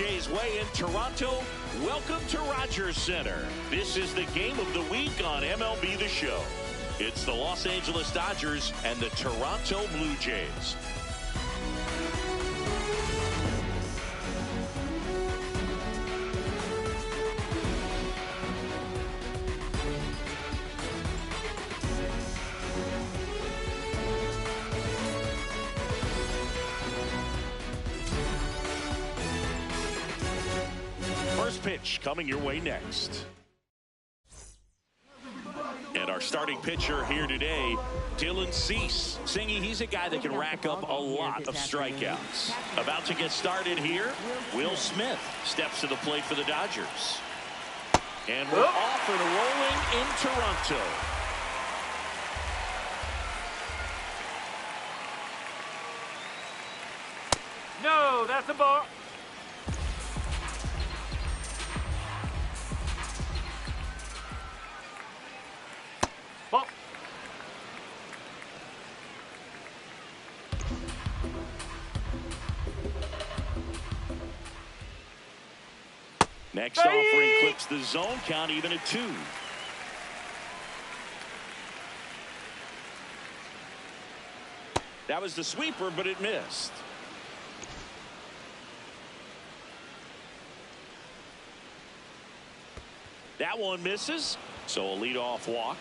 Jays way in Toronto. Welcome to Rogers Center. This is the game of the week on MLB The Show. It's the Los Angeles Dodgers and the Toronto Blue Jays. First pitch coming your way next. And our starting pitcher here today, Dylan Cease. Singy, he's a guy that can rack up a lot of strikeouts. About to get started here, Will Smith steps to the plate for the Dodgers. And we're off and rolling in Toronto. No, that's a ball. Ball. Next offering clips the zone count even at 2. That was the sweeper, but it missed. That one misses, so a leadoff walk.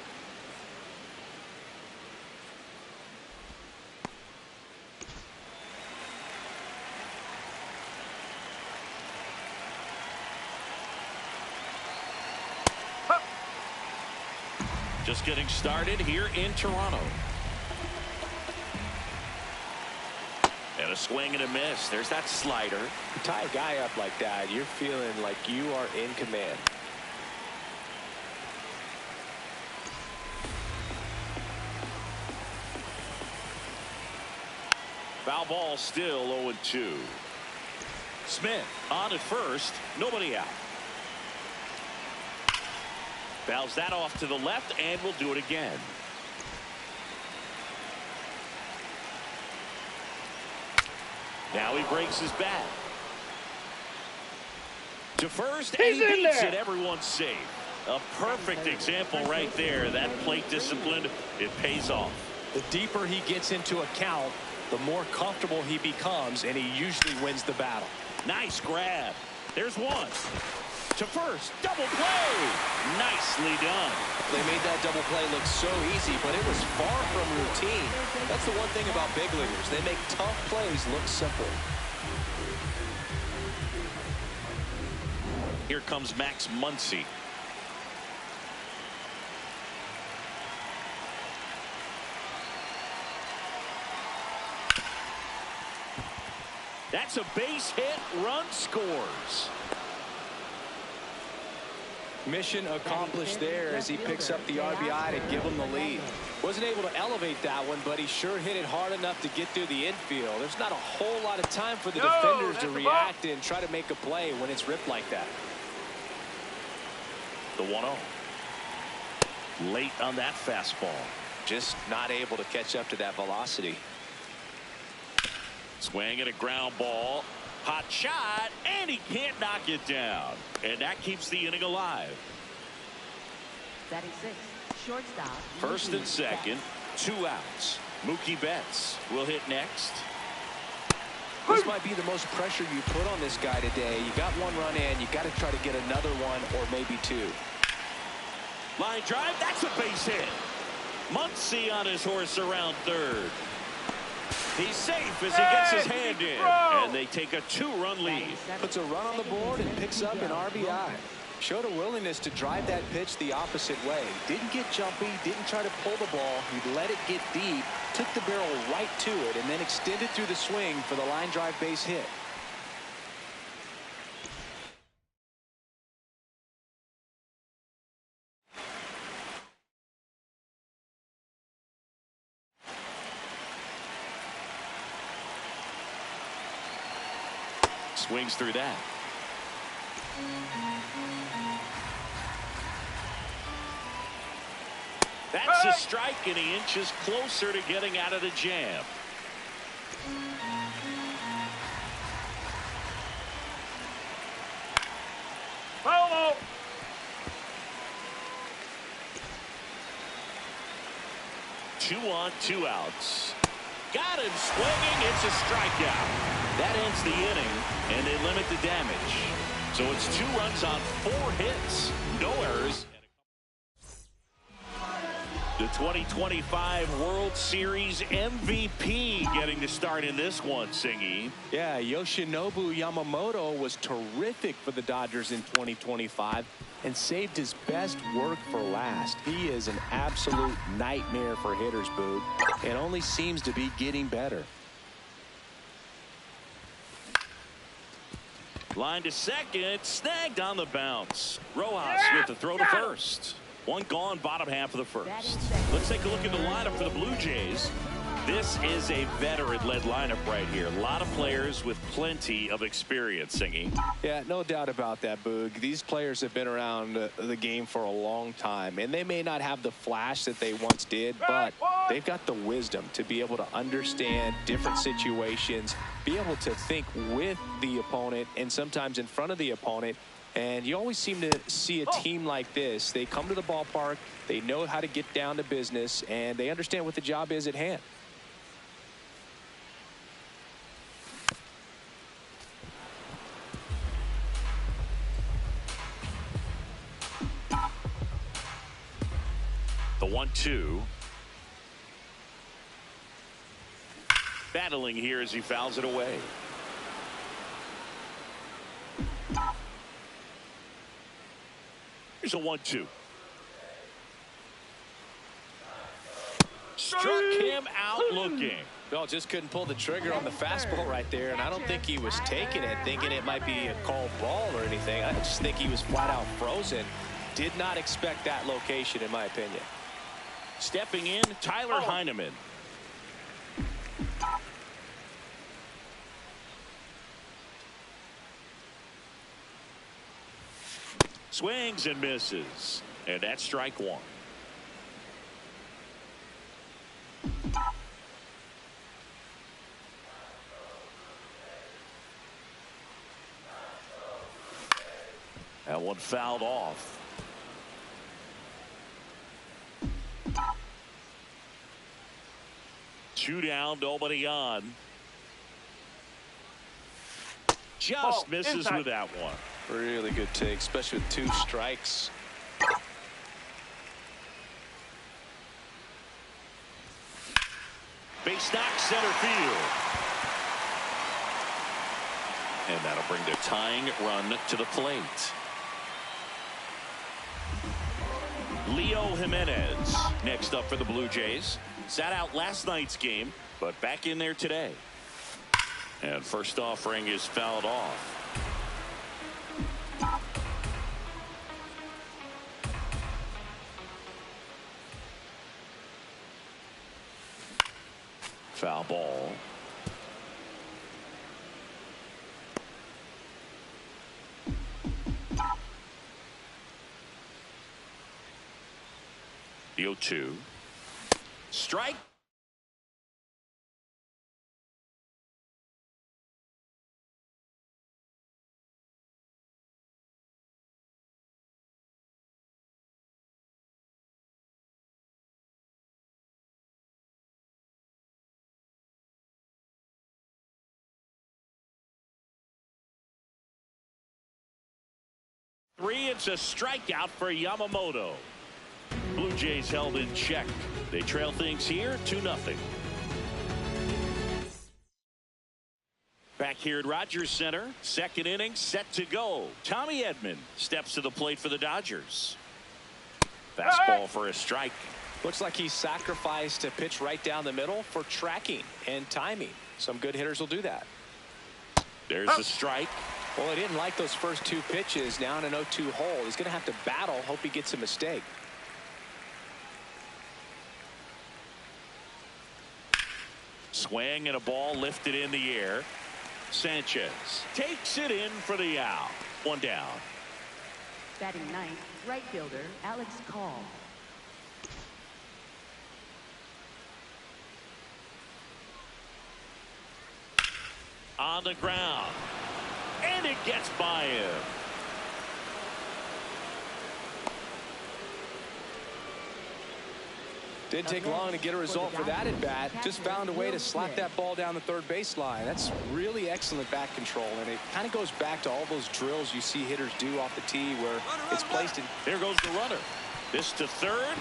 Just getting started here in Toronto. And a swing and a miss. There's that slider. You tie a guy up like that, you're feeling like you are in command. Foul ball, still 0-2. Smith on at first, nobody out. Fouls that off to the left, and we'll do it again. Now he breaks his bat. To first, and he beats it. Everyone's safe. A perfect example right there. That plate discipline, it pays off. The deeper he gets into a count, the more comfortable he becomes, and he usually wins the battle. Nice grab. There's one. To first, double play. Nicely done. They made that double play look so easy, but it was far from routine. That's the one thing about big leaguers. They make tough plays look simple. Here comes Max Muncy. That's a base hit. Run scores. Mission accomplished there as he picks up the RBI to give him the lead. Wasn't able to elevate that one, but he sure hit it hard enough to get through the infield. There's not a whole lot of time for the defenders to react and try to make a play when it's ripped like that. The 1-0. Late on that fastball. Just not able to catch up to that velocity. Swing and a ground ball. Hot shot, and he can't knock it down. And that keeps the inning alive. 36, shortstop. First and second, 2 outs. Mookie Betts will hit next. This might be the most pressure you put on this guy today. You got 1 run in, you got to try to get another one or maybe 2. Line drive, that's a base hit. Muncy on his horse around third. He's safe as he gets his hand in, and they take a 2-run lead. Puts a run on the board and picks up an RBI. Showed a willingness to drive that pitch the opposite way. Didn't get jumpy, didn't try to pull the ball. He let it get deep, took the barrel right to it, and then extended through the swing for the line drive base hit. Swings through that. That's a strike, and he inches closer to getting out of the jam. Ball. Two on, two outs. Got him swinging. It's a strikeout. That ends the inning, and they limit the damage. So it's 2 runs on 4 hits. No errors. The 2025 World Series MVP getting to start in this one, Singy. Yeah, Yoshinobu Yamamoto was terrific for the Dodgers in 2025 and saved his best work for last. He is an absolute nightmare for hitters, Boog, and only seems to be getting better. Line to second, snagged on the bounce. Rojas with the throw to first. One gone, bottom half of the first. Let's take a look at the lineup for the Blue Jays. This is a veteran-led lineup right here. A lot of players with plenty of experience, Singy. Yeah, no doubt about that, Boog. These players have been around the game for a long time, and they may not have the flash that they once did, but they've got the wisdom to be able to understand different situations, be able to think with the opponent and sometimes in front of the opponent. And you always seem to see a team like this. They come to the ballpark, they know how to get down to business, and they understand what the job is at hand. The 1-2. Battling here as he fouls it away. Here's a 1-2. Struck him out looking. Well, just couldn't pull the trigger on the fastball right there, and I don't think he was taking it, thinking it might be a called ball or anything. I just think he was flat out frozen. Did not expect that location, in my opinion. Stepping in, Tyler Heineman. Swings and misses. And that's strike one. That one fouled off. Two down, nobody on. Just misses inside. with that one. Really good take, especially with 2 strikes. Base knock, center field. And that'll bring the tying run to the plate. Leo Jimenez next up for the Blue Jays. Sat out last night's game, but back in there today. And first offering is fouled off. Foul ball. The 0-2. Strike. It's a strikeout for Yamamoto. Blue Jays held in check. They trail things here 2-0. Back here at Rogers Center, second inning set to go. Tommy Edman steps to the plate for the Dodgers. Fastball for a strike. Looks like he sacrificed a pitch right down the middle for tracking and timing. Some good hitters will do that. There's the strike. Well, he didn't like those first 2 pitches. Now in an 0-2 hole, he's going to have to battle. Hope he gets a mistake. Swing and a ball lifted in the air. Sanchez takes it in for the out. One down. Batting ninth, right fielder Alex Call. On the ground. And it gets by him. Didn't take long to get a result for that at bat. Just found a way to slap that ball down the third baseline. That's really excellent bat control, and it kind of goes back to all those drills you see hitters do off the tee where it's placed in. There goes the runner. This to third.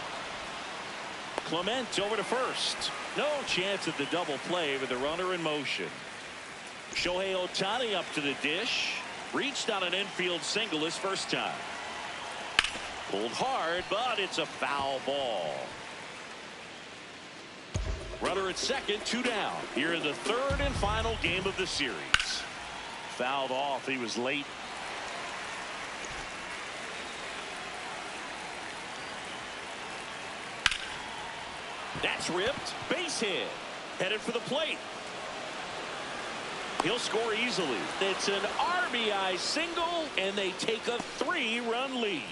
Clement over to first. No chance at the double play with the runner in motion. Shohei Ohtani up to the dish. Reached on an infield single his first time. Pulled hard, but it's a foul ball. Runner at second, 2 down. Here in the third and final game of the series. Fouled off. He was late. That's ripped. Base hit. Headed for the plate. He'll score easily. It's an RBI single, and they take a 3-run lead.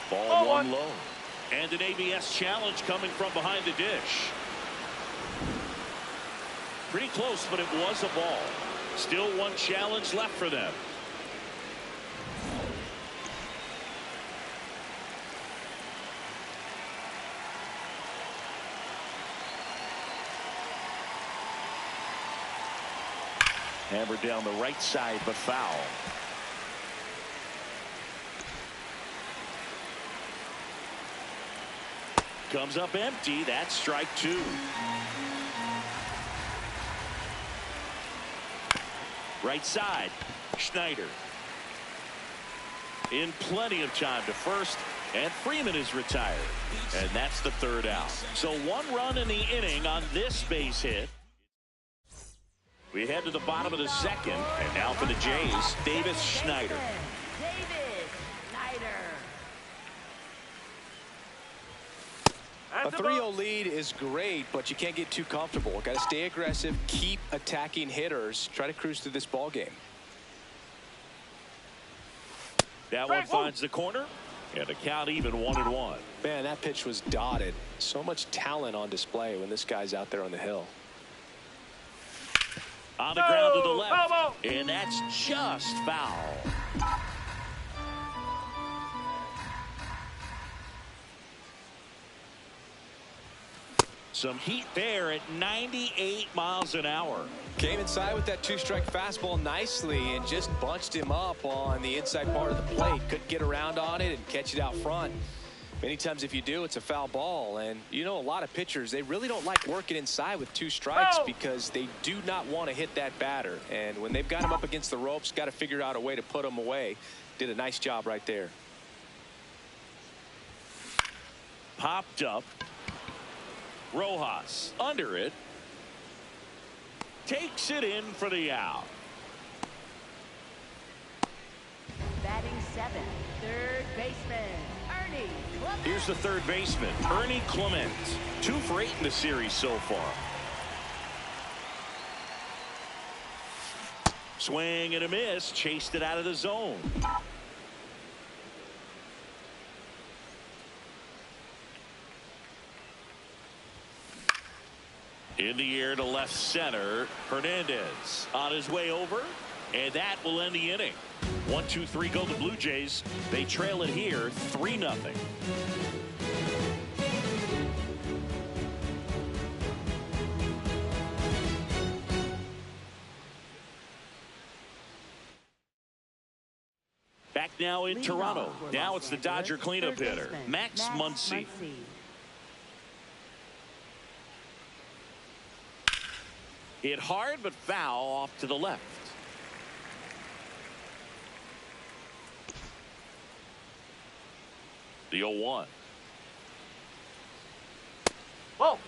Ball one low. And an ABS challenge coming from behind the dish. Pretty close, but it was a ball. Still one challenge left for them. Hammered down the right side, but foul. Comes up empty. That's strike 2. Right side. Schneider. In plenty of time to first. And Freeman is retired. And that's the 3rd out. So 1 run in the inning on this base hit. We head to the bottom of the 2nd. And now for the Jays, Davis Schneider. A 3-0 lead is great, but you can't get too comfortable. Got to stay aggressive, keep attacking hitters, try to cruise through this ball game. That one finds the corner, and the count even 1-1. Man, that pitch was dotted. So much talent on display when this guy's out there on the hill. On the ground to the left, and that's just foul. Some heat there at 98 miles an hour. Came inside with that 2-strike fastball nicely and just bunched him up on the inside part of the plate. Couldn't get around on it and catch it out front. Many times if you do, it's a foul ball. And you know, a lot of pitchers, they really don't like working inside with 2 strikes because they do not want to hit that batter. And when they've got him up against the ropes, got to figure out a way to put him away. Did a nice job right there. Popped up. Rojas under it. Takes it in for the out. Batting 7th, third baseman, Ernie Clement. Here's the third baseman, Ernie Clement. 2 for 8 in the series so far. Swing and a miss. Chased it out of the zone. In the air to left center. Hernandez on his way over. And that will end the inning. 1-2-3 go the Blue Jays. They trail it here 3-0. Back now in Toronto. Now it's the Dodger cleanup hitter, Max Muncy. Hit hard but foul off to the left. The 0-1. Whoa.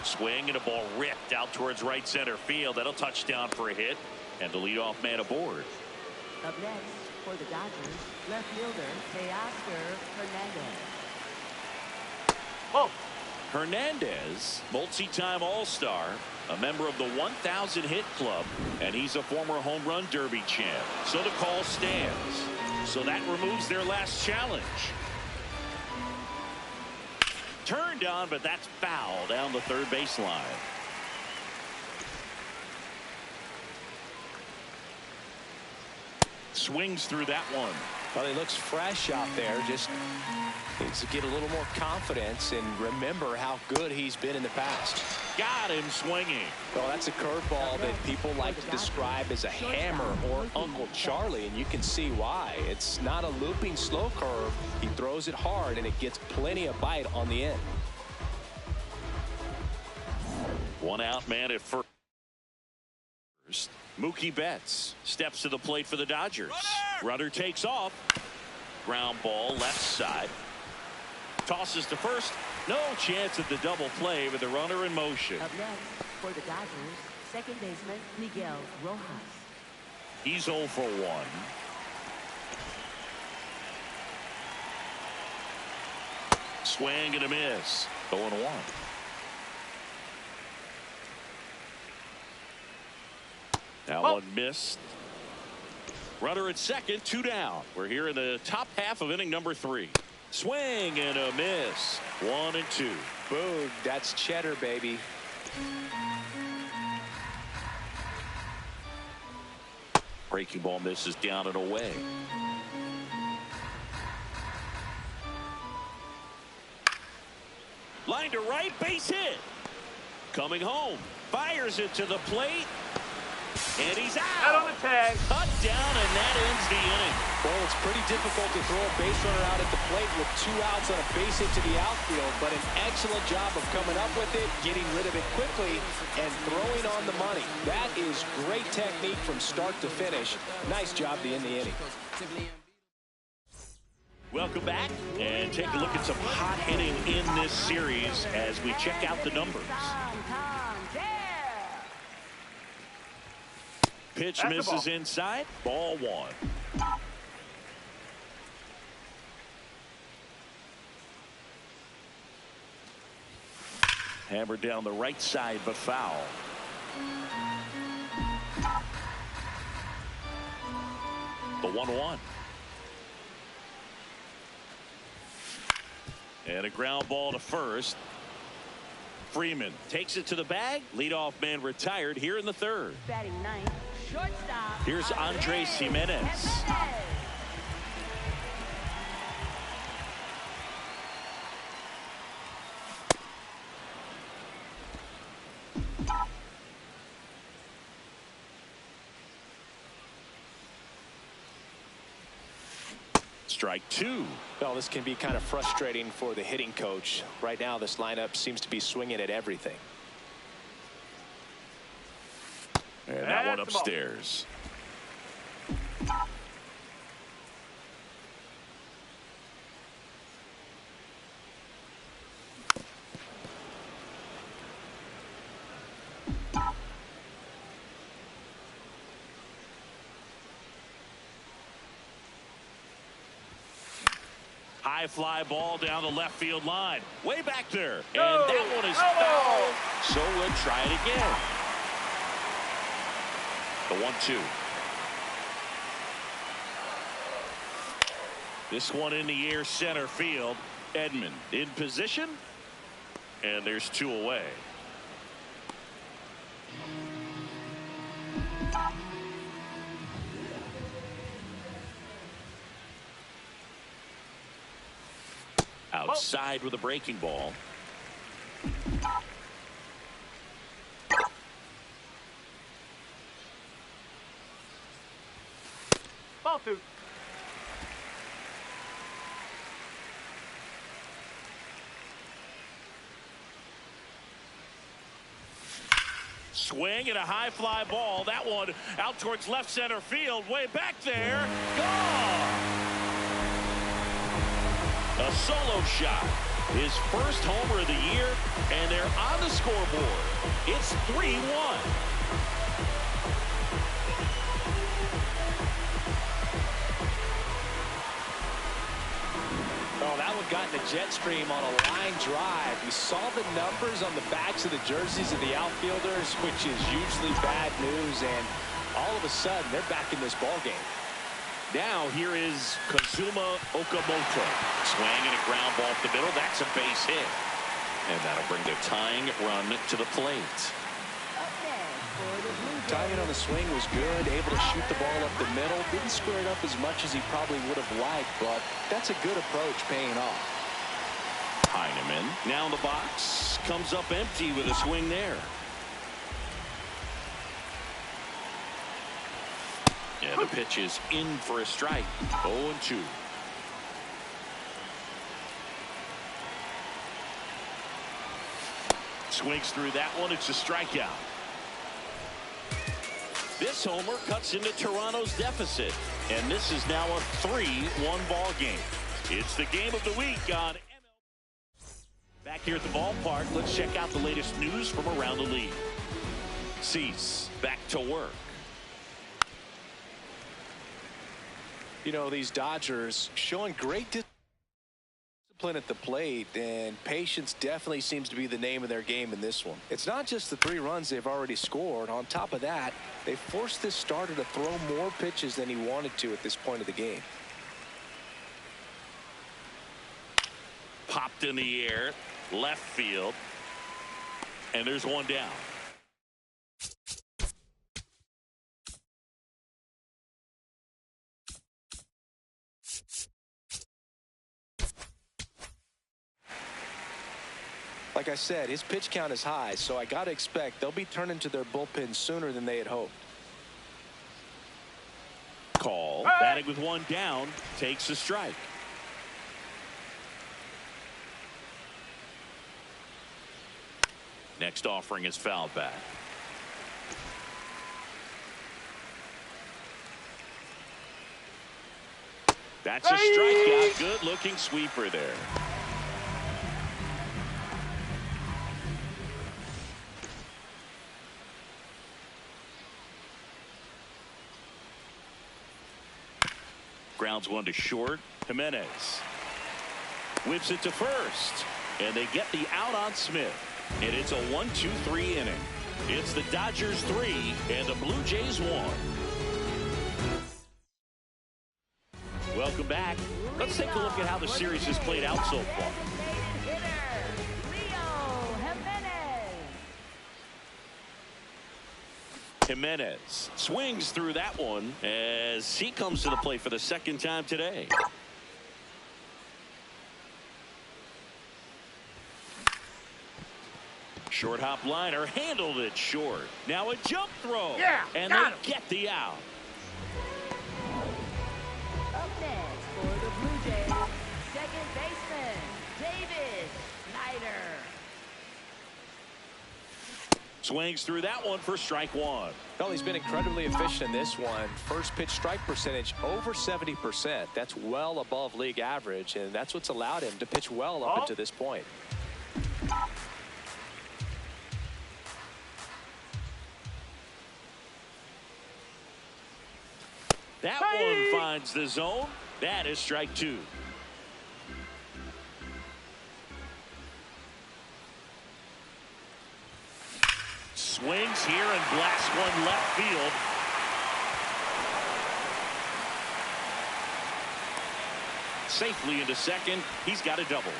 Swing and a ball ripped out towards right center field. That'll touchdown for a hit. And the leadoff man aboard. Up next for the Dodgers, left fielder Teoscar Hernandez. Whoa. Hernandez, multi-time All-Star, a member of the 1,000 hit club, and he's a former home run derby champ. So the call stands. So that removes their last challenge. turned on, but that's foul down the third baseline. Swings through that one. Well, he looks fresh out there. Just needs to get a little more confidence and remember how good he's been in the past. Got him swinging. Well, that's a curveball that people like to describe as a hammer or Uncle Charlie, and you can see why. It's not a looping slow curve. He throws it hard, and it gets plenty of bite on the end. One out man at first. Mookie Betts steps to the plate for the Dodgers. Runner takes off. Ground ball left side. Tosses to first. No chance at the double play with the runner in motion. Up next for the Dodgers, second baseman Miguel Rojas. He's 0 for 1. Swing and a miss. 0-1. That one missed. Runner at second, 2 down. We're here in the top half of inning number 3. Swing and a miss. 1 and 2. Boog, that's cheddar, baby. Breaking ball misses down and away. Line to right, base hit. Coming home. Fires it to the plate. And he's out. Out on the tag. Cut down, and that ends the inning. Well, it's pretty difficult to throw a base runner out at the plate with 2 outs on a base hit to the outfield, but an excellent job of coming up with it, getting rid of it quickly, and throwing on the money. That is great technique from start to finish. Nice job to end the inning. Welcome back, and take a look at some hot hitting in this series as we check out the numbers. Pitch misses inside. Ball 1. Hammered down the right side, but foul. The 1-1. And a ground ball to first. Freeman takes it to the bag. Leadoff man retired here in the third. Batting ninth, shortstop. Here's Andres Jimenez. Strike 2. Well, this can be kind of frustrating for the hitting coach. Right now, this lineup seems to be swinging at everything. And that one upstairs. High fly ball down the left field line. Way back there. And that one is foul. So we'll try it again. The 1-2. This one in the air, center field. Edman in position. And there's 2 away. Outside with a breaking ball. Ball 2. Swing and a high fly ball. That one out towards left center field. Way back there. Gone. A solo shot. His first homer of the year. And they're on the scoreboard. It's 3-1. Oh, that one got in the jet stream on a line drive. You saw the numbers on the backs of the jerseys of the outfielders, which is usually bad news, and all of a sudden they're back in this ball game. Now here is Kazuma Okamoto. Swing and a ground ball up the middle. That's a base hit. And that'll bring the tying run to the plate. Timing on the swing was good, able to shoot the ball up the middle. Didn't square it up as much as he probably would have liked, but that's a good approach paying off. Heineman now in the box, comes up empty with a swing there. Yeah, the pitch is in for a strike. 0-2. Swings through that one. It's a strikeout. This homer cuts into Toronto's deficit, and this is now a 3-1 ball game. It's the game of the week on MLB. Back here at the ballpark, let's check out the latest news from around the league. Cease back to work. You know, these Dodgers showing great discipline at the plate, and patience definitely seems to be the name of their game in this one. It's not just the 3 runs they've already scored. On top of that, they forced this starter to throw more pitches than he wanted to at this point of the game. Popped in the air, left field, and there's one down. Like I said, his pitch count is high, so I got to expect they'll be turning to their bullpen sooner than they had hoped. Call, batting with one down, takes a strike. Next offering is fouled back. That's a strikeout. Good looking sweeper there. Grounds one to short. Jimenez whips it to first, and they get the out on Smith, and it's a 1-2-3 inning. It's the Dodgers 3 and the Blue Jays 1. Welcome back. Let's take a look at how the series has played out so far. Jimenez swings through that one as he comes to the plate for the second time today. Short hop liner, handled it short. Now a jump throw. Yeah, and they get the out. Up next for the Blue Jays, second baseman, David Snyder. Swings through that one for strike one. Well, he's been incredibly efficient in this one. First pitch strike percentage over 70%. That's well above league average, and that's what's allowed him to pitch well up until this point. That one finds the zone. That is strike two. Swings here and blasts one left field. Safely into second. He's got a double.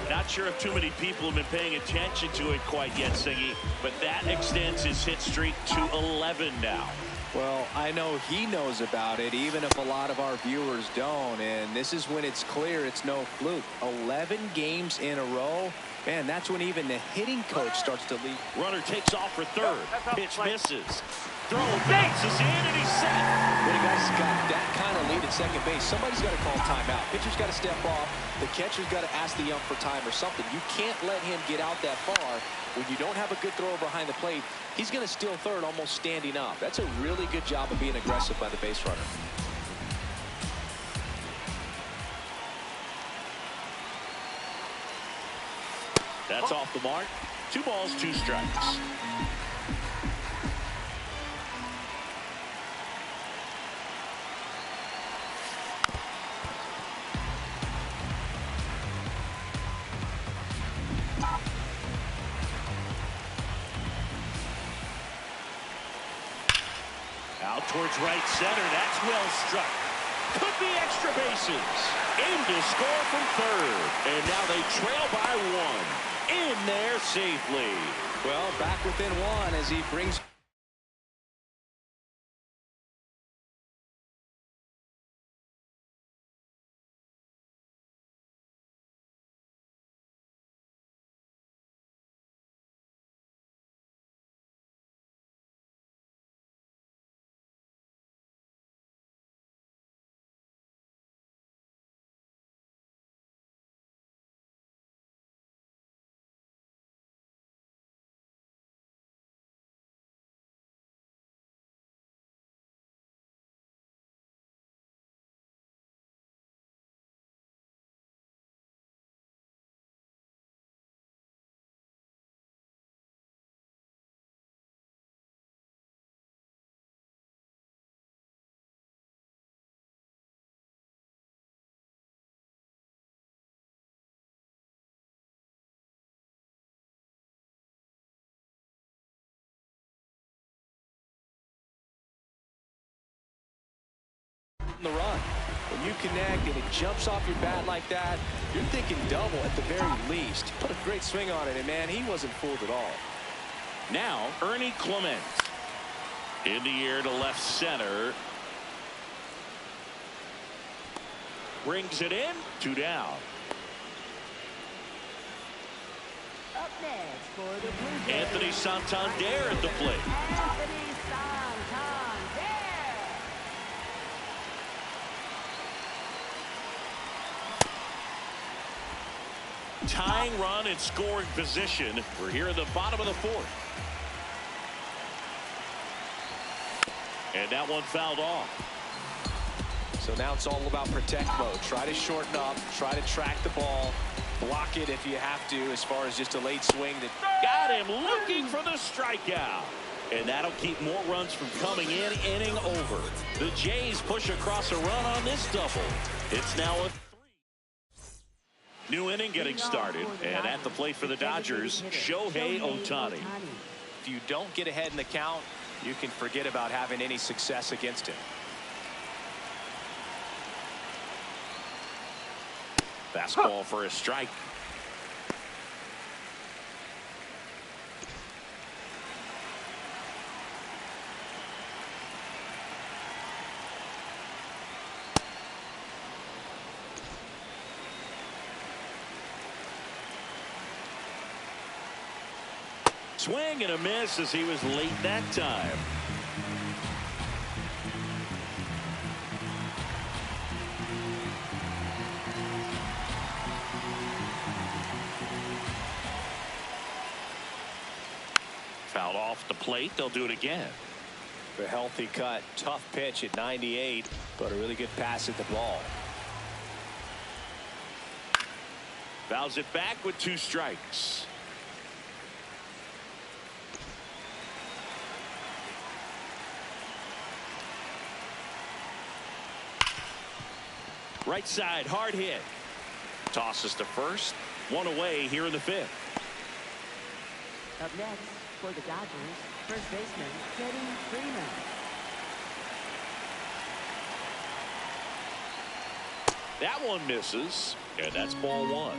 Not sure if too many people have been paying attention to it quite yet, Singy, but that extends his hit streak to 11 now. Well, I know he knows about it, even if a lot of our viewers don't. And this is when it's clear it's no fluke. 11 games in a row. Man, that's when even the hitting coach starts to lead. Runner takes off for third. Pitch misses. Throw bounces in, and he's set. When a guy's got that kind of lead at second base, somebody's got to call timeout. Pitcher's got to step off. The catcher's got to ask the ump for time or something. You can't let him get out that far. When you don't have a good thrower behind the plate, he's going to steal third almost standing up. That's a really good job of being aggressive by the base runner. That's off the mark. 2 balls, 2 strikes. Out towards right center. That's well struck. Could be extra bases. In to score from third. And now they trail by one. In there safely. Well, back within one as he brings... the run. When you connect and it jumps off your bat like that, you're thinking double at the very least. Put a great swing on it, and man, he wasn't fooled at all. Now, Ernie Clement. In the air to left center. Brings it in. 2 down. Up next for the Blue Jays. Anthony Santander at the plate. Anthony Santander. Tying run in scoring position. We're here in the bottom of the 4th. And that one fouled off. So now it's all about protect mode. Try to shorten up, try to track the ball, block it if you have to, as far as just a late swing. That got him looking for the strikeout. And that'll keep more runs from coming in, inning over. The Jays push across a run on this double. It's now a 3. New inning getting started. And at the plate for the Dodgers, Shohei Ohtani. if you don't get ahead in the count, you can forget about having any success against him. Fastball for a strike. Swing and a miss as he was late that time. Fouled off the plate. They'll do it again. A healthy cut, tough pitch at 98, but a really good pass at the ball. Fouls it back with 2 strikes. Right side, hard hit. Tosses to first. 1 away here in the 5th. Up next for the Dodgers, first baseman Freddie Freeman. That one misses, and that's ball 1.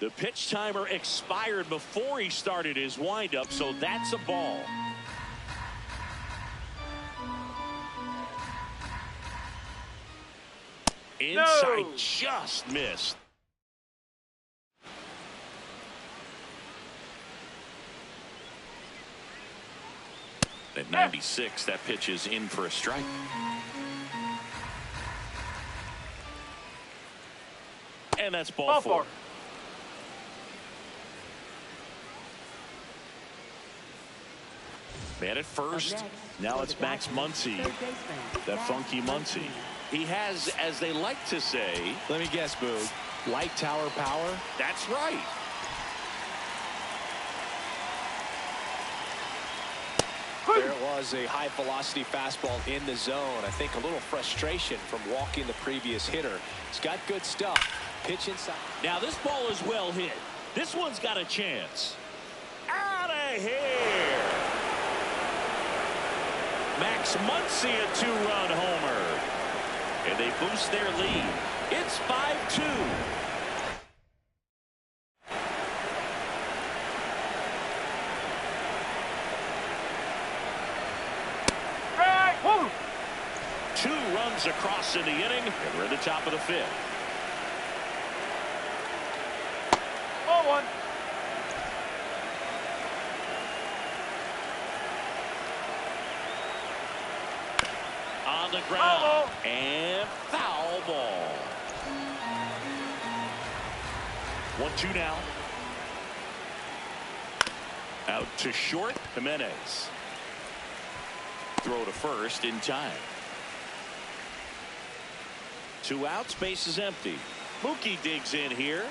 The pitch timer expired before he started his windup, so that's a ball. Inside, just missed. At 96, that pitch is in for a strike. And that's ball 4. Man at first. Now it's Max Muncy. That funky Muncy. He has, as they like to say, Let me guess, Boog. Light tower power? That's right. There was a high-velocity fastball in the zone. I think a little frustration from walking the previous hitter. He's got good stuff. Pitch inside. Now this ball is well hit. This one's got a chance. Out of here. Max Muncy, a two-run homer. And they boost their lead. It's 5-2. Two runs across in the inning, and we're at the top of the fifth. 0-1. On the ground, and foul ball. 1-2 now. Out to short, Jimenez. Throw to first in time. 2 outs, base is empty. Mookie digs in here.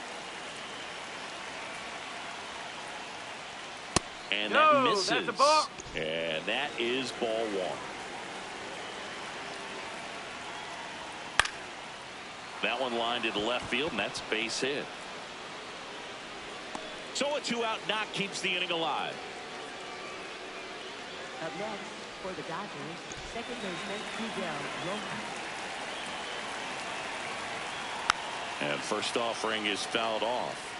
And that misses. That's a ball. And that is ball 1. That one lined into left field, and that's base hit. So a 2-out knock keeps the inning alive. Up next for the Dodgers, second baseman Miguel Rojas. And first offering is fouled off.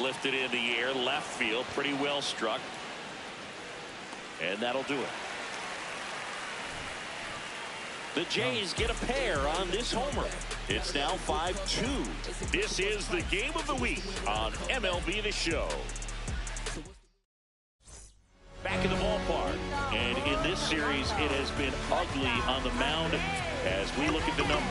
Lifted in the air, left field, pretty well struck. And that'll do it. The Jays get a pair on this homer. It's now 5-2. This is the game of the week on MLB The Show. Back in the ballpark. And in this series, it has been ugly on the mound as we look at the numbers.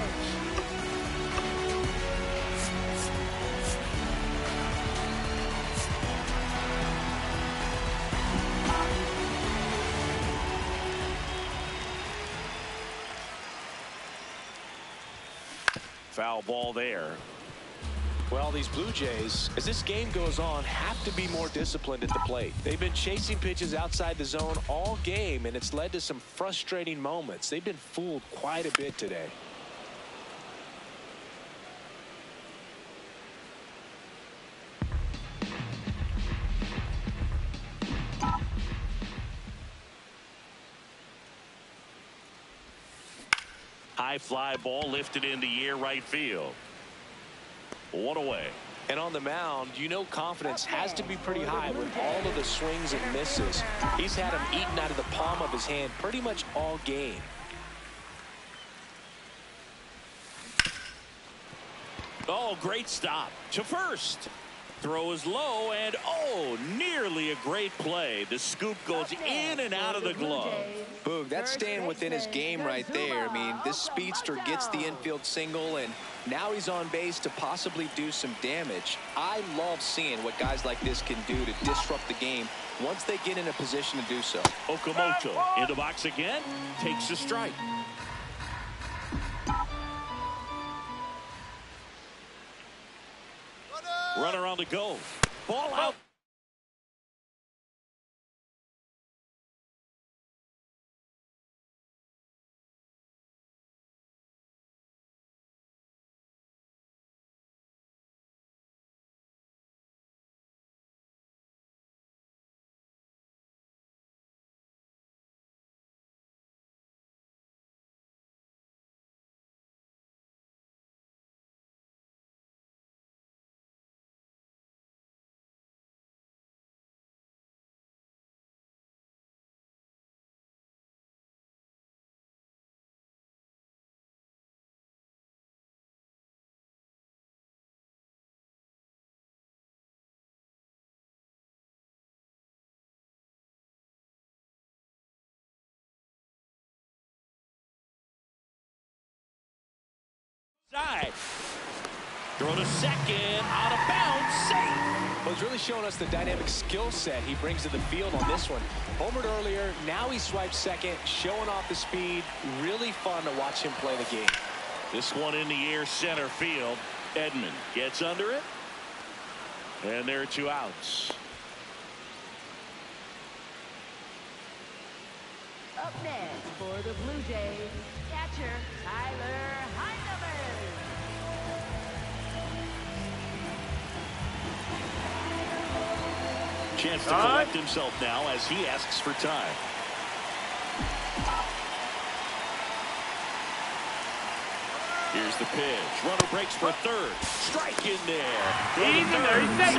Foul ball there. Well, these Blue Jays, as this game goes on, have to be more disciplined at the plate. They've been chasing pitches outside the zone all game, and it's led to some frustrating moments. They've been fooled quite a bit today. High fly ball lifted in the air, right field. 1 away. And on the mound, you know confidence has to be pretty high with all of the swings and misses. He's had them eaten out of the palm of his hand pretty much all game. Oh, great stop to first. Throw is low, and oh, nearly a great play. The scoop goes in and out of the glove. Boog, that's staying within his game right there. I mean, this speedster gets the infield single, and now he's on base to possibly do some damage. I love seeing what guys like this can do to disrupt the game once they get in a position to do so. Okamoto in the box again, takes a strike. Runner on the go. Ball out. Side. Throw to second, out of bounds, safe. Well, he's really showing us the dynamic skill set he brings to the field on this one. Homered earlier, now he swipes second, showing off the speed. Really fun to watch him play the game. This one in the air, center field. Edman gets under it. And there are 2 outs. Up next for the Blue Jays, catcher Tyler Heineman. Chance to collect himself now as he asks for time. Here's the pitch. Runner breaks for third. Strike in there. He's in there. He's safe.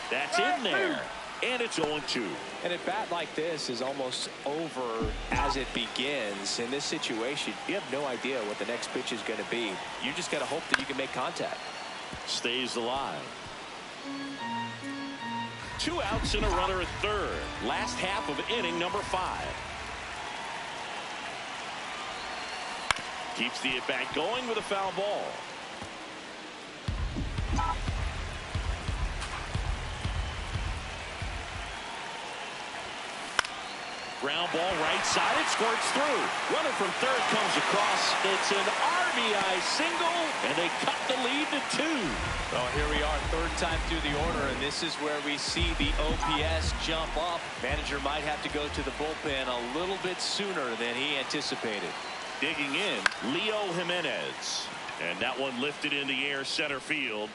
That's in there. And it's 0-2. And a bat like this is almost over as it begins. In this situation, you have no idea what the next pitch is going to be. You just got to hope that you can make contact. Stays alive. 2 outs and a runner at third. Last half of inning number 5. Keeps the at-bat going with a foul ball. Ground ball right side. It squirts through. Runner from third comes across. It's an RBI single, and they cut the lead to 2. Well, here we are, third time through the order, and this is where we see the OPS jump up. Manager might have to go to the bullpen a little bit sooner than he anticipated. Digging in, Leo Jimenez. And that one lifted in the air center field.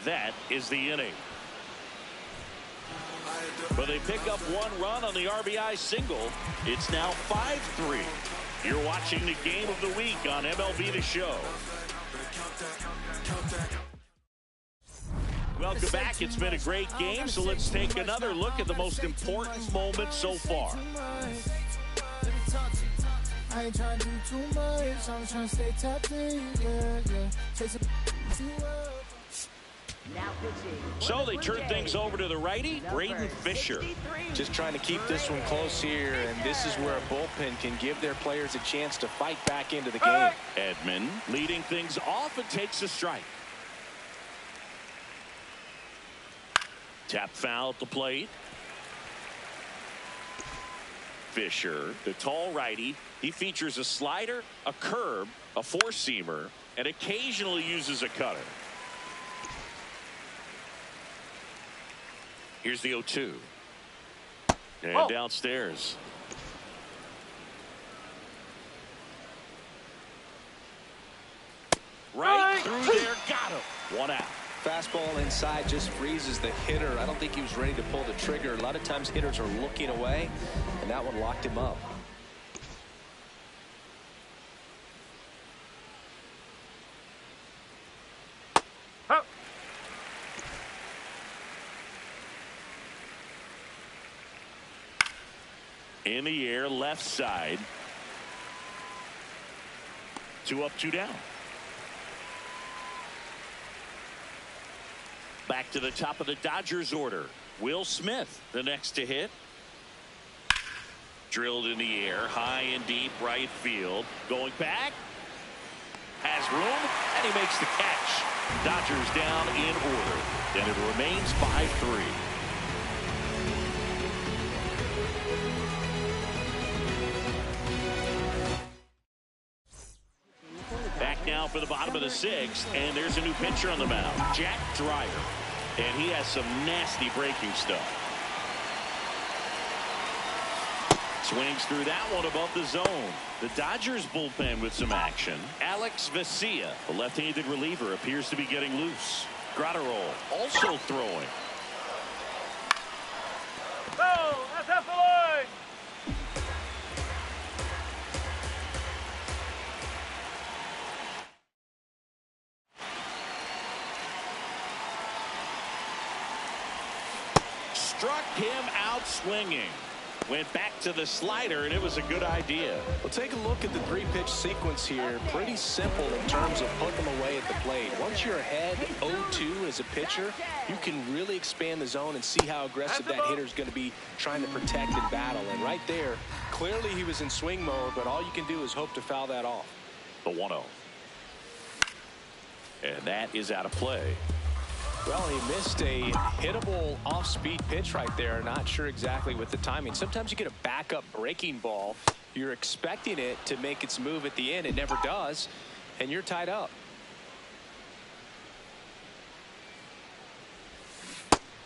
That is the inning. But they pick up 1 run on the RBI single. It's now 5-3. You're watching the game of the week on MLB The Show. Welcome back. It's been a great game, so let's take another look at the most important moment so far. I ain't trying to do too much. I'm trying to stay tapped in. Now pitching. So they turn things over to the righty, Braden Fisher. Just trying to keep this one close here, and this is where a bullpen can give their players a chance to fight back into the game. Edman leading things off and takes a strike. Tap foul at the plate. Fisher, the tall righty, he features a slider, a curve, a four-seamer, and occasionally uses a cutter. Here's the 0-2. And downstairs. Right through there. Got him. 1 out. Fastball inside just freezes the hitter. I don't think he was ready to pull the trigger. A lot of times hitters are looking away, and that one locked him up. In the air, left side. 2 up, 2 down. Back to the top of the Dodgers order. Will Smith, the next to hit. Drilled in the air, high and deep right field. Going back. Has room, and he makes the catch. Dodgers down in order. And it remains 5-3. Back now for the bottom of the 6th, and there's a new pitcher on the mound, Jack Dreyer, and he has some nasty breaking stuff. Swings through that one above the zone. The Dodgers bullpen with some action. Alex Vesia, the left-handed reliever, appears to be getting loose. Gratterol also throwing. Oh, that's off the line. Struck him out swinging. Went back to the slider, and it was a good idea. Well, take a look at the 3-pitch sequence here. Pretty simple in terms of putting them away at the plate. Once you're ahead 0-2 as a pitcher, you can really expand the zone and see how aggressive that hitter is going to be trying to protect and battle. And right there, clearly he was in swing mode, but all you can do is hope to foul that off. The 1-0. And that is out of play. Well, he missed a hittable off-speed pitch right there. Not sure exactly with the timing. Sometimes you get a backup breaking ball. You're expecting it to make its move at the end. It never does, and you're tied up.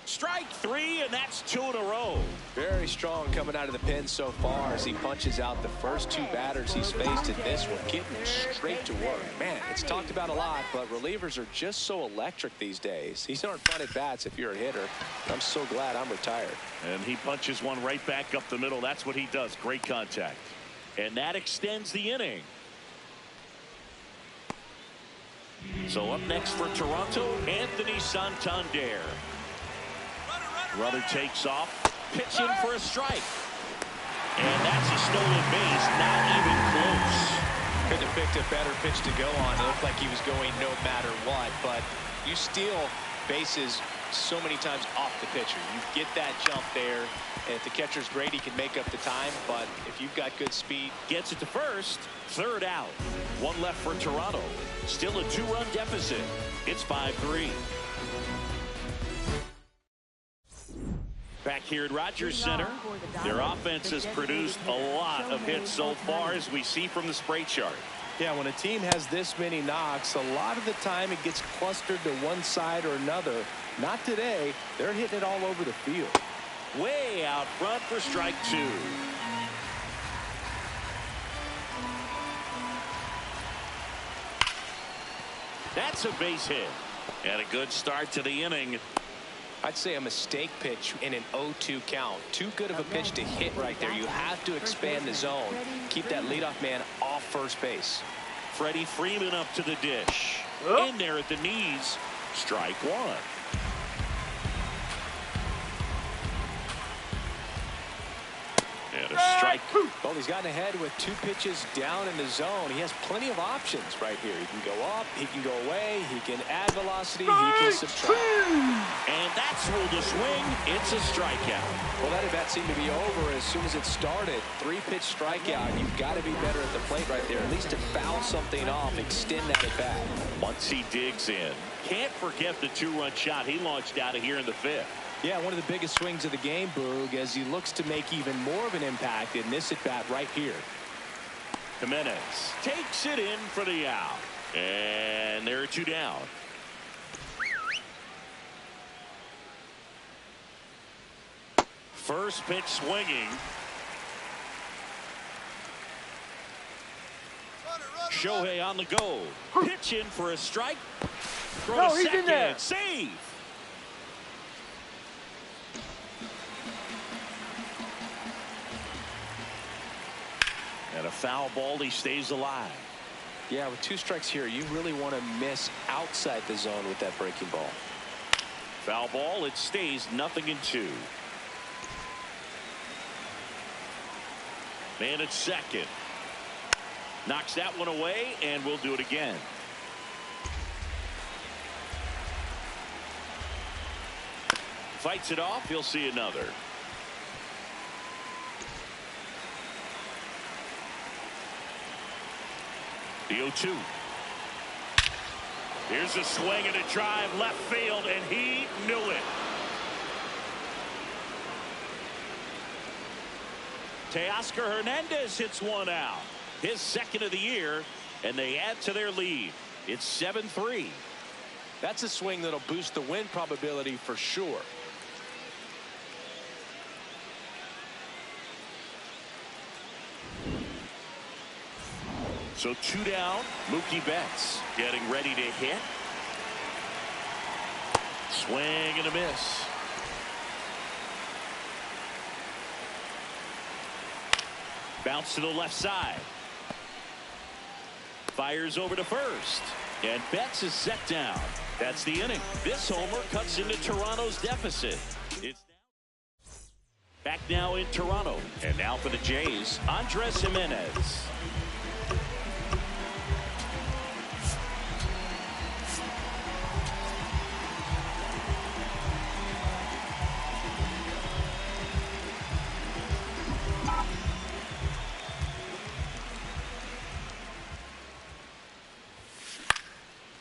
Strike three, and that's 2 in a row. Very strong coming out of the pen so far as he punches out the first 2 batters he's faced in this one, getting straight to work. Man, it's talked about a lot, but relievers are just so electric these days. These aren't fun at bats if you're a hitter. I'm so glad I'm retired. And he punches one right back up the middle. That's what he does. Great contact. And that extends the inning. So up next for Toronto, Anthony Santander. Runner takes off, pitching for a strike. And that's a stolen base, not even close. Couldn't have picked a better pitch to go on. It looked like he was going no matter what, but you steal bases so many times off the pitcher. You get that jump there, and if the catcher's great, he can make up the time, but if you've got good speed. Gets it to first, 3rd out. 1 left for Toronto. Still a 2-run deficit. It's 5-3. Back here at Rogers Center, their offense has produced a lot of hits so far, as we see from the spray chart. Yeah, when a team has this many knocks, a lot of the time it gets clustered to one side or another. Not today. They're hitting it all over the field. Way out front for strike 2. That's a base hit. And a good start to the inning. I'd say a mistake pitch in an 0-2 count. Too good of a pitch to hit right there. You have to expand the zone. Keep that leadoff man off first base. Freddie Freeman up to the dish. In there at the knees. Strike 1. And a strike. Well, he's gotten ahead with 2 pitches down in the zone. He has plenty of options right here. He can go up, he can go away, he can add velocity, he can subtract. And that's ruled a swing. It's a strikeout. Well, that at bat seemed to be over as soon as it started. 3-pitch strikeout. You've got to be better at the plate right there, at least to foul something off, extend that at bat. Once he digs in, can't forget the 2-run shot he launched out of here in the 5th. Yeah, one of the biggest swings of the game, Boog, as he looks to make even more of an impact in this at-bat right here. Jimenez takes it in for the out. And there are 2 down. First pitch swinging. Shohei on the go. Pitch in for a strike. Throw to second. Save. And a foul ball. He stays alive. Yeah, with 2 strikes here, you really want to miss outside the zone with that breaking ball. Foul ball. It stays 0-2. Man at second. Knocks that one away, and we'll do it again. Fights it off. He'll see another. The 0-2. Here's a swing and a drive left field, and he knew it. Teoscar Hernandez hits one out. His 2nd of the year, and they add to their lead. It's 7-3. That's a swing that'll boost the win probability for sure. So 2 down. Mookie Betts getting ready to hit. Swing and a miss. Bounce to the left side. Fires over to first. And Betts is set down. That's the inning. This homer cuts into Toronto's deficit. It's back now in Toronto. And now for the Jays, Andres Jimenez.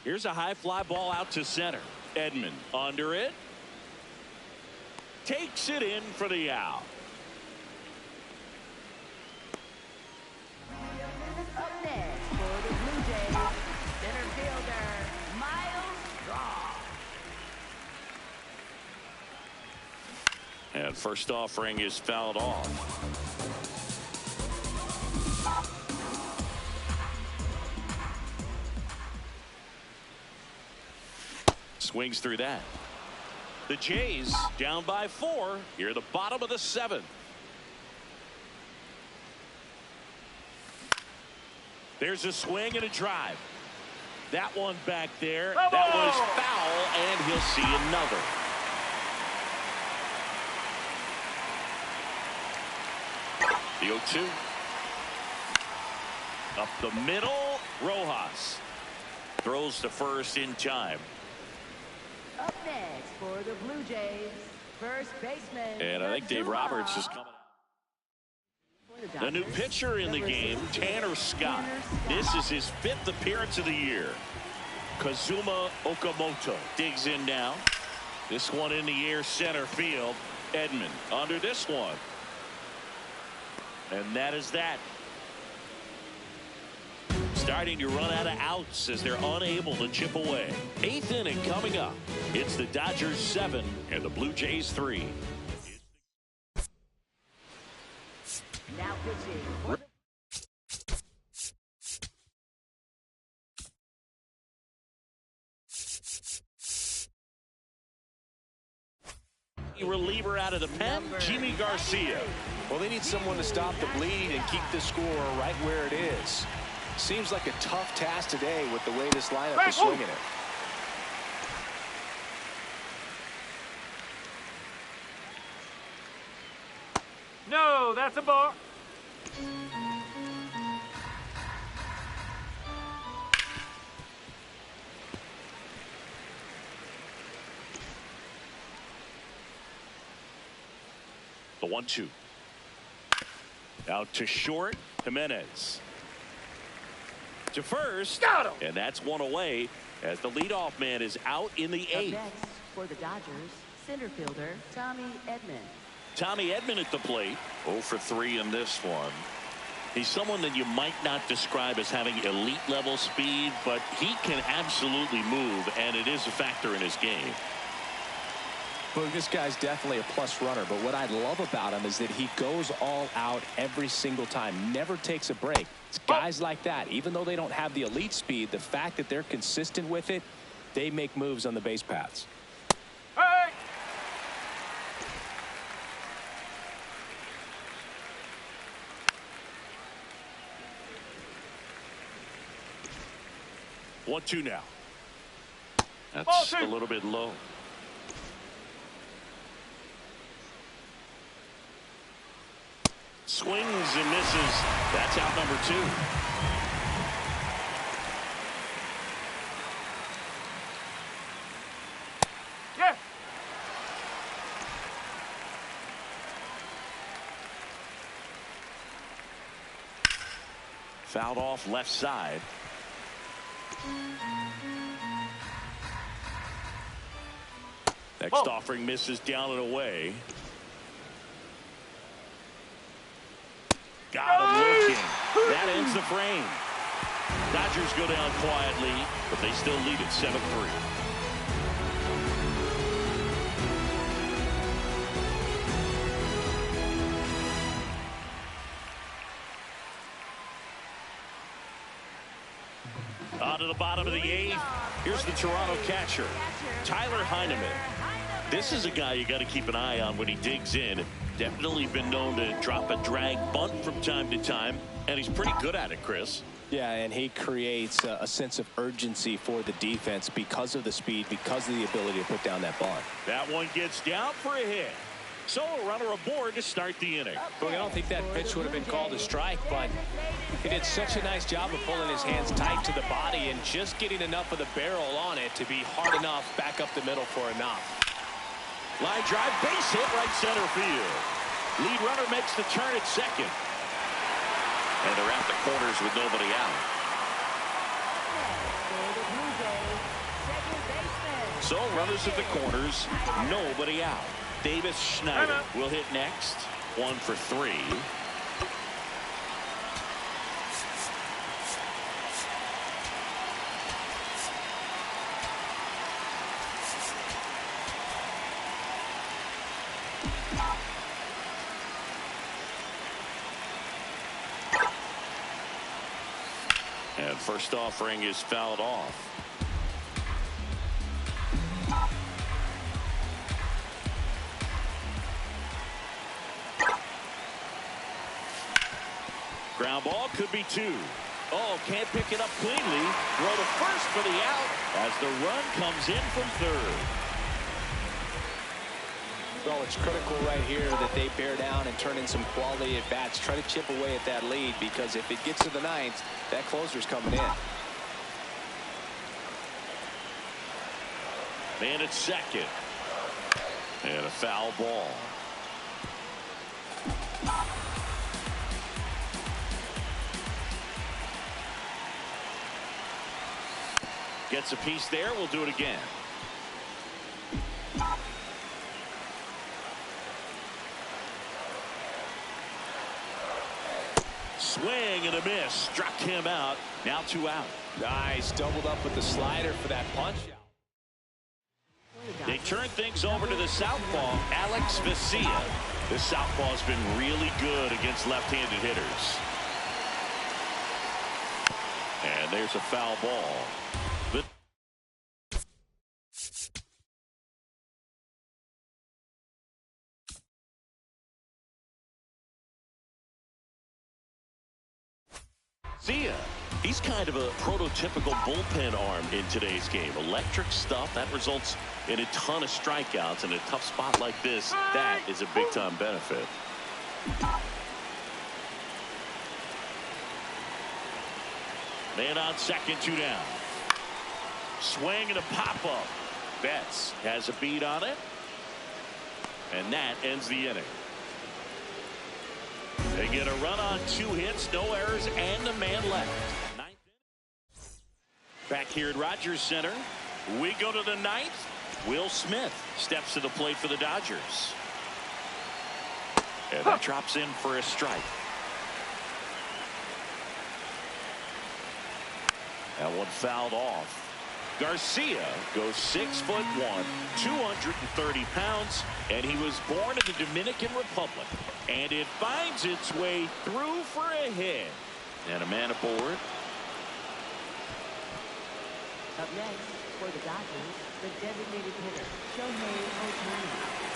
Here's a high fly ball out to center. Edman under it. Takes it in for the out. Up next for the Blue Jays, center fielder, Miles Straw. And first offering is fouled off. Swings through that. The Jays down by 4 here at the bottom of the 7th. There's a swing and a drive. That one back there. That was foul, and he'll see another. The 0-2. Up the middle, Rojas throws to first in time. Up next for the Blue Jays, first baseman. And I think Dave Roberts is coming out. A new pitcher in the game, Tanner Scott. This is his 5th appearance of the year. Kazuma Okamoto digs in now. This one in the air, center field. Edman under this one. And that is that. Starting to run out of outs as they're unable to chip away. 8th inning coming up. It's the Dodgers 7 and the Blue Jays 3. Now pitching. Reliever out of the pen, Jimmy Garcia. Well, they need someone to stop the bleed and keep the score right where it is. Seems like a tough task today with the way this lineup is swinging it. No, that's a ball. The 1-2. Out to short, Jimenez. To first, Got him. and that's one away as the leadoff man is out in the 8th. Up next for the Dodgers, center fielder, Tommy Edman. Tommy Edman at the plate. 0 for 3 in this one. He's someone that you might not describe as having elite level speed, but he can absolutely move, and it is a factor in his game. Well, this guy's definitely a plus runner, but what I love about him is that he goes all out every single time, never takes a break. It's guys like that, even though they don't have the elite speed, the fact that they're consistent with it, they make moves on the base paths. Hey! One, 2 now. That's a little bit low. Swings and misses. That's out number 2. Yeah. Fouled off left side. Next offering misses down and away. Got him looking. That ends the frame. Dodgers go down quietly, but they still lead at 7-3. On to the bottom of the 8th. Here's the Toronto catcher, Tyler Heineman. This is a guy you got to keep an eye on when he digs in. Definitely been known to drop a drag bunt from time to time, and he's pretty good at it, Chris. Yeah, and he creates a sense of urgency for the defense because of the speed, because of the ability to put down that bunt. That one gets down for a hit. So a runner aboard to start the inning. Well, I don't think that pitch would have been called a strike, but he did such a nice job of pulling his hands tight to the body and just getting enough of the barrel on it to be hard enough back up the middle for a knock. Line drive, base hit, right center field. Lead runner makes the turn at second. And they're at the corners with nobody out. For the Blue Jays, So runners at the corners, nobody out. Davis Schneider will hit next. 1 for 3. And first offering is fouled off. Ground ball could be 2. Oh, can't pick it up cleanly. Throw to first for the out as the run comes in from third. Well, it's critical right here that they bear down and turn in some quality at bats. Try to chip away at that lead, because if it gets to the 9th, that closer's coming in. Man at second. And a foul ball. Gets a piece there. We'll do it again. Swing and a miss. Struck him out. Now 2 out. Nice. Doubled up with the slider for that punch out. They turn things over to the southpaw, Alex Vesia. This southpaw's been really good against left-handed hitters. And there's a foul ball. Vesia, he's kind of a prototypical bullpen arm in today's game. Electric stuff that results in a ton of strikeouts. In a tough spot like this, that is a big-time benefit. Man on second, 2 down. Swing and a pop-up. Betts has a beat on it. And that ends the inning. They get a run on 2 hits, no errors, and a man left. 9th. Back here at Rogers Center, we go to the 9th. Will Smith steps to the plate for the Dodgers. And that drops in for a strike. That one fouled off. Garcia goes 6'1", 230 pounds, and he was born in the Dominican Republic. And it finds its way through for a hit. And a man aboard. Up next, for the Dodgers, the designated hitter, Shohei Ohtani.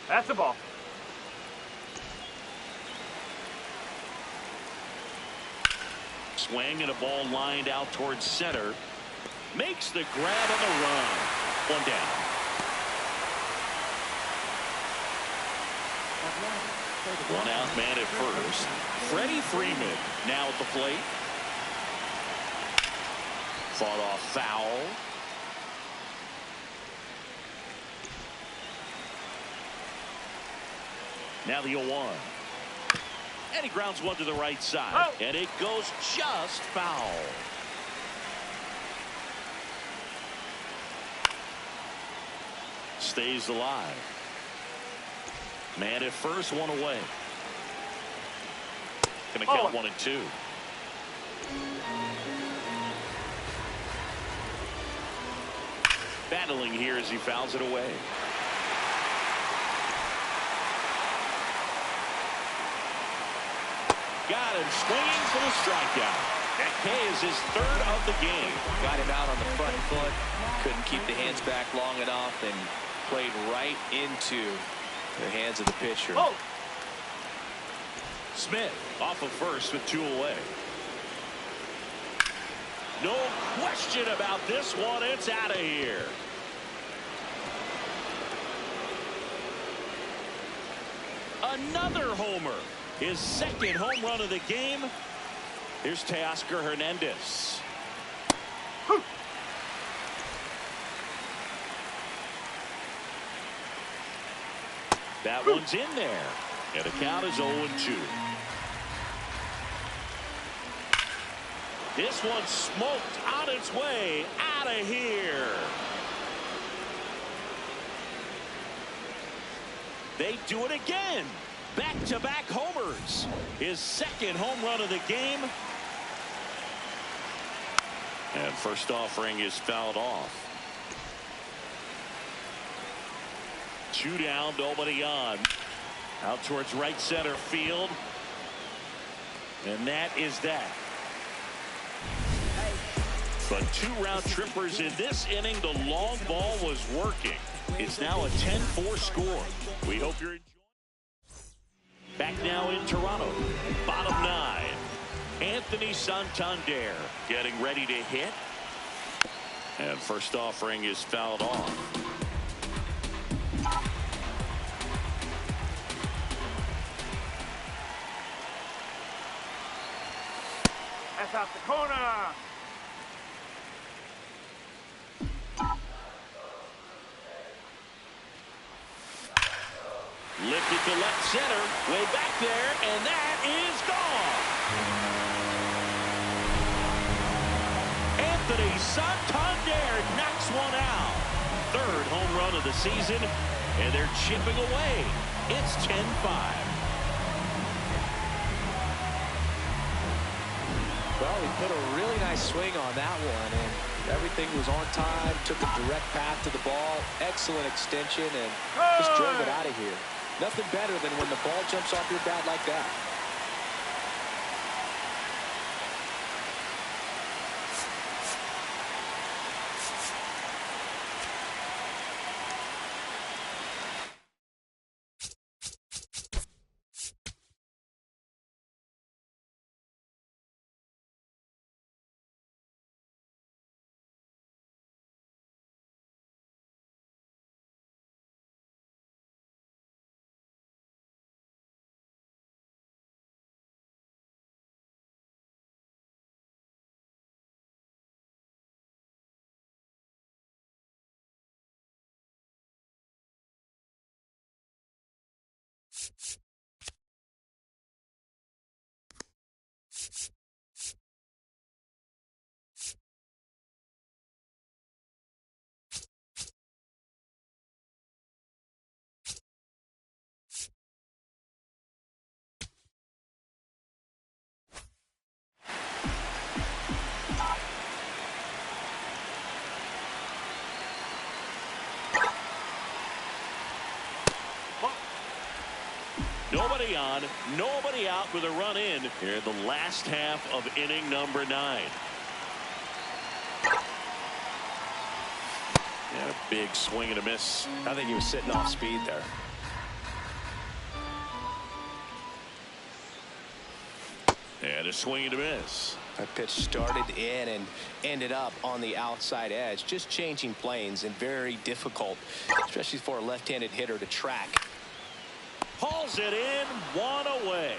That's the ball. Swing and a ball lined out towards center. Makes the grab on the run. 1 down. One out, man at first. Freddie Freeman now at the plate. Fought off foul. Now the 0-1. And he grounds one to the right side. Oh. And it goes just foul. Stays alive. Man at first, 1 away. Gonna count 1 and 2. Battling here as he fouls it away. Got him swinging for the strikeout. That K is his 3rd of the game. Got him out on the front foot. Couldn't keep the hands back long enough and played right into the hands of the pitcher. Oh. Smith off of first with 2 away. No question about this one. It's out of here. Another homer. His 2nd home run of the game. Here's Teoscar Hernandez. That one's in there. And the count is 0-2. This one smoked on its way out of here. They do it again. Back-to-back homers. His second home run of the game. And first offering is fouled off. 2 down, nobody on. Out towards right center field. And that is that. But 2 round trippers in this inning. The long ball was working. It's now a 10-4 score. We hope you're enjoying. Back now in Toronto. Bottom 9. Anthony Santander getting ready to hit. And first offering is fouled off. That's out the corner. Lifted to left center, way back there, and that is gone. Anthony Santander knocks one out. 3rd home run of the season, and they're chipping away. It's 10-5. Well, he put a really nice swing on that one, and everything was on time, took a direct path to the ball, excellent extension, and just drove it out of here. Nothing better than when the ball jumps off your bat like that. Nobody on, nobody out with a run in here in the last half of inning number 9. And a big swing and a miss. I think he was sitting off speed there. And a swing and a miss. That pitch started in and ended up on the outside edge. Just changing planes and very difficult, especially for a left-handed hitter to track. Hauls it in, 1 away.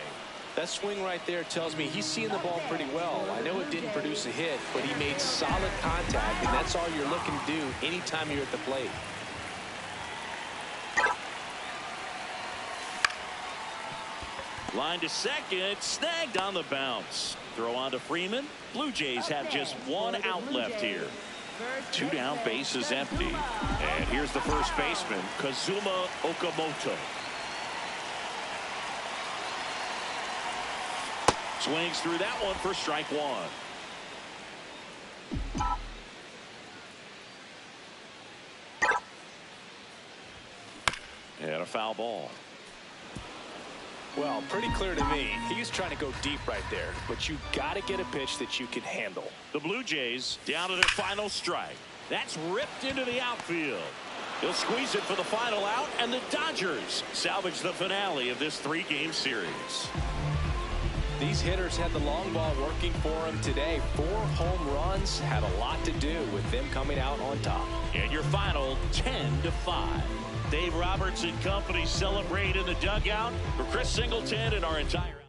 That swing right there tells me he's seeing the ball pretty well. I know it didn't produce a hit, but he made solid contact, and that's all you're looking to do anytime you're at the plate. Line to second, snagged on the bounce. Throw on to Freeman. Blue Jays have just 1 out left here. 2 down, base is empty. And here's the first baseman, Kazuma Okamoto. Swings through that one for strike 1. And a foul ball. Well, pretty clear to me. He was trying to go deep right there, but you got to get a pitch that you can handle. The Blue Jays down to their final strike. That's ripped into the outfield. They'll squeeze it for the final out, and the Dodgers salvage the finale of this 3-game series. These hitters had the long ball working for them today. 4 home runs had a lot to do with them coming out on top. And your final 10-5. Dave Roberts and company celebrate in the dugout. For Chris Singleton and our entire